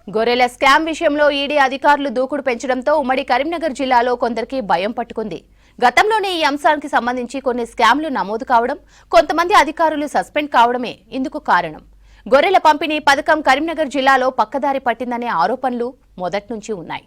గొర్రెల స్కామ్ విషయంలో ఈడీ అధికారులు దూకుడు పెంచడంతో ఉమ్మడి కరీంనగర్ జిల్లాలో కొందరికి భయం పట్టుకుంది. గతంలోనే ఈ అంశానికి సంబంధించి కొన్ని స్కామ్లు నమోదు కావడం, కొంతమంది అధికారులు సస్పెండ్ కావడమే ఇందుకు కారణం. గొర్రెల పంపిణీ పథకం కరీంనగర్ జిల్లాలో పక్కదారి పట్టిందనే ఆరోపణలు మొదట్నుంచి ఉన్నాయి.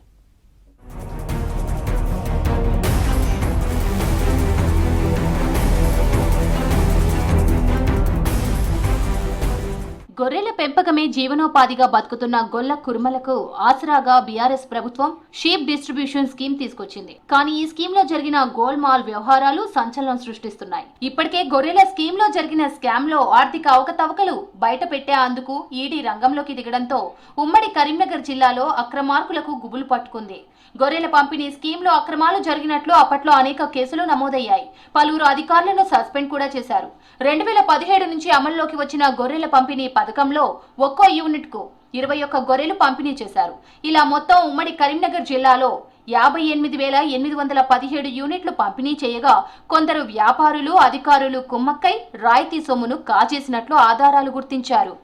గొర్రెల పెంపకమే జీవనోపాధిగా బతుకుతున్న గొల్ల కుర్మలకు ఆసరాగా బీఆర్ఎస్ ప్రభుత్వం షీప్ డిస్ట్రిబ్యూషన్ స్కీమ్ తీసుకొచ్చింది. కానీ ఈ స్కీమ్ లో జరిగిన గోల్మాల్ వ్యవహారాలు సంచలనం సృష్టిస్తున్నాయి. ఇప్పటికే గొర్రెల స్కీమ్ లో జరిగిన స్కామ్ లో ఆర్థిక అవకతవకలు బయట పెట్టేందుకు ఈడీ రంగంలోకి దిగడంతో ఉమ్మడి కరీంనగర్ జిల్లాలో అక్రమార్కులకు గుబులు పట్టుకుంది. గొర్రెల పంపిణీ స్కీమ్ లో అక్రమాలు జరిగినట్లు అప్పట్లో అనేక కేసులు నమోదయ్యాయి. పలువురు అధికారులను సస్పెండ్ కూడా చేశారు. 2017 నుంచి అమల్లోకి వచ్చిన గొర్రెల పంపిణీ పథకంలో ఒక్కో యూనిట్ కు 21 గొర్రెలు పంపిణీ చేశారు. ఇలా మొత్తం ఉమ్మడి కరీంనగర్ జిల్లాలో 58,817 యూనిట్లు పంపిణీ చేయగా కొందరు వ్యాపారులు, అధికారులు కుమ్మక్కై రాయితీ సొమ్మును కాజేసినట్లు ఆధారాలు గుర్తించారు.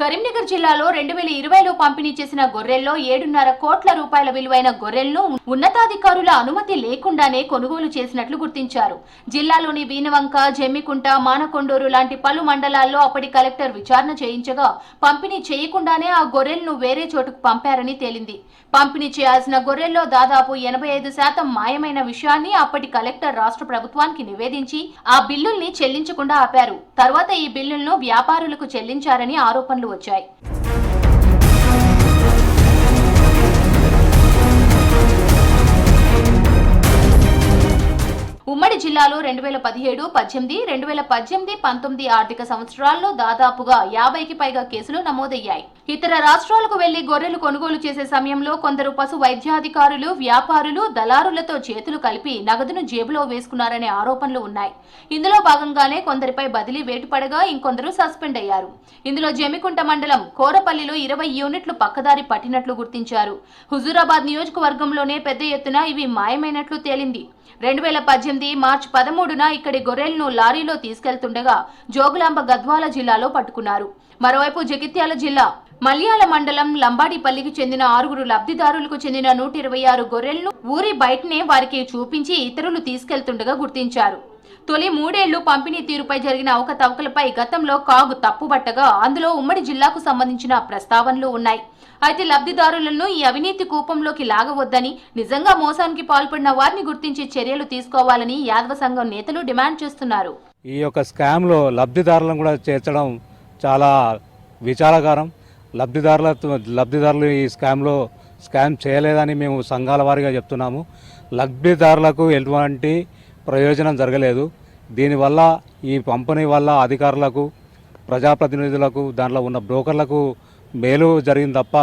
కరీంనగర్ జిల్లాలో 2020లో పంపిణీ చేసిన గొర్రెల్లో 7.5 కోట్ల రూపాయల విలువైన గొర్రెలను ఉన్నతాధికారుల అనుమతి లేకుండానే కొనుగోలు చేసినట్లు గుర్తించారు. జిల్లాలోని వీనవంక, జమ్మికుంట, మానకొండూరు లాంటి పలు మండలాల్లో అప్పటి కలెక్టర్ విచారణ చేయించగా పంపిణీ చేయకుండానే ఆ గొర్రెలను వేరే చోటుకు పంపారని తేలింది. పంపిణీ చేయాల్సిన గొర్రెల్లో దాదాపు 85% మాయమైన విషయాన్ని అప్పటి కలెక్టర్ రాష్ట్ర ప్రభుత్వానికి నివేదించి ఆ బిల్లుల్ని చెల్లించకుండా ఆపారు. తర్వాత ఈ బిల్లులను వ్యాపారులకు చెల్లించారని ఆరోపణలు వచ్చాయి. ఉమ్మడి జిల్లాలో 2017, 18, 2018, 19 ఆర్థిక సంవత్సరాల్లో దాదాపుగా 50కి పైగా కేసులు నమోదయ్యాయి. ఇతర రాష్ట్రాలకు వెళ్లి గొర్రెలు కొనుగోలు చేసే సమయంలో కొందరు పశు వైద్యాధికారులు, వ్యాపారులు, దళారులతో చేతులు కలిపి నగదును జేబులో వేసుకున్నారనే ఆరోపణలు ఉన్నాయి. ఇందులో భాగంగానే కొందరిపై బదిలీ వేటు పడగా ఇంకొందరు సస్పెండ్ అయ్యారు. ఇందులో జమ్మికుంట మండలం కోరపల్లిలో 20 యూనిట్లు పక్కదారి పట్టినట్లు గుర్తించారు. హుజూరాబాద్ నియోజకవర్గంలోనే పెద్ద ఎత్తున ఇవి మాయమైనట్లు తేలింది. 2018 మార్చి 13న ఇక్కడి గొర్రెలను లారీలో తీసుకెళ్తుండగా జోగులాంబ గద్వాల జిల్లాలో పట్టుకున్నారు. మరోవైపు జగిత్యాల జిల్లా మల్యాల మండలం లంబాడిపల్లికి చెందిన 6 లబ్ధిదారులకు చెందిన 126 గొర్రెలను ఊరి బయటనే వారికి చూపించి ఇతరులు తీసుకెళ్తుండగా గుర్తించారు. తొలి 3 ఏళ్లు పంపిణీ తీరుపై జరిగిన అవకతవకలపై గతంలో కాగు తప్పుబట్టగా అందులో ఉమ్మడి జిల్లాకు సంబంధించిన ప్రస్తావనలు ఉన్నాయి. అయితే లబ్ధిదారులను ఈ అవినీతి కూపంలోకి లాగవద్దని, నిజంగా మోసానికి పాల్పడిన వారిని గుర్తించి చర్యలు తీసుకోవాలని యాదవ సంఘం నేతలు డిమాండ్ చేస్తున్నారు. ఈ యొక్క స్కామ్లో లబ్ధిదారులను కూడా చేర్చడం చాలా విచారకరం. లబ్ధిదారులు ఈ స్కామ్ చేయలేదని మేము సంఘాల వారీగా చెప్తున్నాము. లబ్ధిదారులకు ఎటువంటి ప్రయోజనం జరగలేదు. దీనివల్ల ఈ పంపిణీ వల్ల అధికారులకు, ప్రజాప్రతినిధులకు, దాంట్లో ఉన్న బ్రోకర్లకు మేలు జరిగింది తప్ప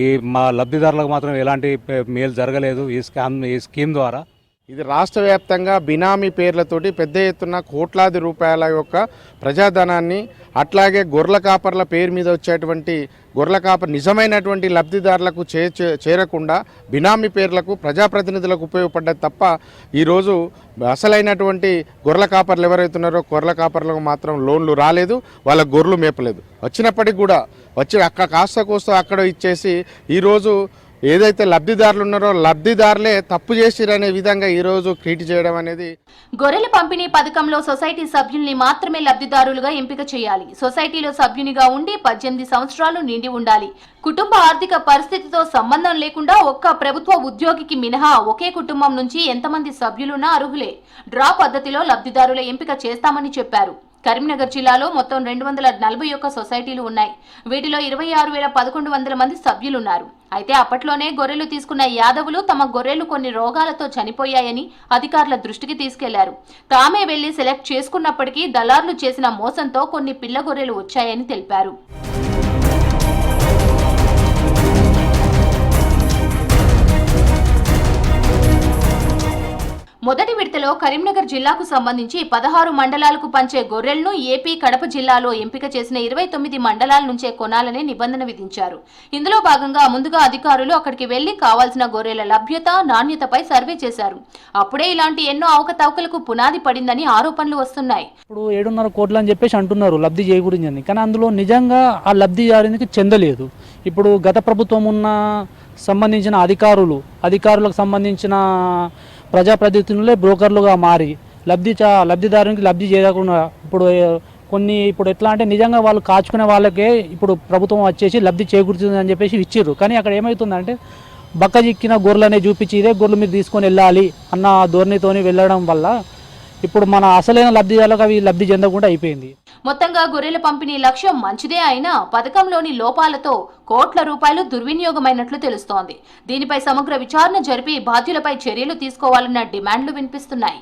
ఈ మా లబ్ధిదారులకు మాత్రం ఎలాంటి మేలు జరగలేదు ఈ స్కీమ్ ద్వారా. ఇది రాష్ట్ర వ్యాప్తంగా బినామీ పేర్లతోటి పెద్ద ఎత్తున కోట్లాది రూపాయల యొక్క ప్రజాధనాన్ని, అట్లాగే గొర్రెల కాపర్ల పేరు మీద వచ్చేటువంటి గొర్రెల కాపర్ నిజమైనటువంటి లబ్ధిదారులకు చేరకుండా బినామీ పేర్లకు, ప్రజాప్రతినిధులకు ఉపయోగపడ్డది తప్ప ఈరోజు అసలైనటువంటి గొర్రెల కాపర్లు ఎవరైతున్నారో గొర్రెల కాపర్లకు మాత్రం లోన్లు రాలేదు, వాళ్ళ గొర్రెలు మేపలేదు. వచ్చినప్పటికి కూడా అక్కడ కాస్త కోస్త అక్కడ ఇచ్చేసి ఈరోజు ఏదైతే లబ్ధిదారులు ఉన్నారో లబ్ధిదారులే తప్పు చేసిరనే విధంగా ఈరోజు క్రియేట్ చేయడం అనేది. గొర్రెల పంపిణీ పథకంలో సొసైటీ సభ్యుల్ని మాత్రమే లబ్ధిదారులుగా ఎంపిక చేయాలి. సొసైటీలో సభ్యునిగా ఉండి 18 సంవత్సరాలు నిండి ఉండాలి. కుటుంబ ఆర్థిక పరిస్థితితో సంబంధం లేకుండా ఒక్క ప్రభుత్వ ఉద్యోగికి మినహా ఒకే కుటుంబం నుంచి ఎంతమంది సభ్యులున్నా అర్హులే. డ్రా పద్ధతిలో లబ్ధిదారుల ఎంపిక చేస్తామని చెప్పారు. కరీంనగర్ జిల్లాలో మొత్తం 241 సొసైటీలు ఉన్నాయి. వీటిలో 26,1100 మంది సభ్యులున్నారు. అయితే అప్పట్లోనే గొర్రెలు తీసుకున్న యాదవులు తమ గొర్రెలు కొన్ని రోగాలతో చనిపోయాయని అధికారుల దృష్టికి తీసుకెళ్లారు. తామే వెళ్లి సెలెక్ట్ చేసుకున్నప్పటికీ దళార్లు చేసిన మోసంతో కొన్ని పిల్ల గొర్రెలు వచ్చాయని తెలిపారు. మొదటి విడతలో కరీంనగర్ జిల్లాకు సంబంధించి 16 మండలాలకు పంచే గొర్రెలను ఏపీ కడప జిల్లాలో ఎంపిక చేసిన 29 మండలాల నుంచే కొనాలనే నిబంధన విధించారు. ఇందులో భాగంగా ముందుగా అధికారులు అక్కడికి వెళ్లి కావాల్సిన గొర్రెల లభ్యత, నాణ్యతపై సర్వే చేశారు. అప్పుడే ఇలాంటి ఎన్నో అవకతవకలకు పునాది పడిందని ఆరోపణలు వస్తున్నాయి. ఇప్పుడు 7.5 కోట్లు అని చెప్పేసి అంటున్నారు లబ్ధి చేకూరిందని, కానీ అందులో నిజంగా ఆ లబ్ధిదారునికి చెందలేదు. ఇప్పుడు గత ప్రభుత్వం ఉన్న సంబంధించిన అధికారులకు సంబంధించిన ప్రజాప్రతినిధులే బ్రోకర్లుగా మారి లబ్ధిదారునికి లబ్ధి చేయకుండా ఇప్పుడు ఎట్లా అంటే నిజంగా వాళ్ళు కాచుకునే వాళ్ళకే ఇప్పుడు ప్రభుత్వం వచ్చేసి లబ్ధి చేకూరుతుంది అని చెప్పేసి ఇచ్చిర్రు. కానీ అక్కడ ఏమవుతుందంటే బక్కజిక్కిన గొర్రెలనే చూపించి ఇదే గొర్రెలు మీరు తీసుకొని వెళ్ళాలి అన్న ధోరణితోని వెళ్ళడం వల్ల ఇప్పుడు మన అసలైన లబ్ధిదారులకు అవి లబ్ధి చెందకుండా అయిపోయింది. మొత్తంగా గొర్రెల పంపిణీ లక్ష్యం మంచిదే అయినా పథకంలోని లోపాలతో కోట్ల రూపాయలు దుర్వినియోగమైనట్లు తెలుస్తోంది. దీనిపై సమగ్ర విచారణ జరిపి బాధ్యులపై చర్యలు తీసుకోవాలన్న డిమాండ్లు వినిపిస్తున్నాయి.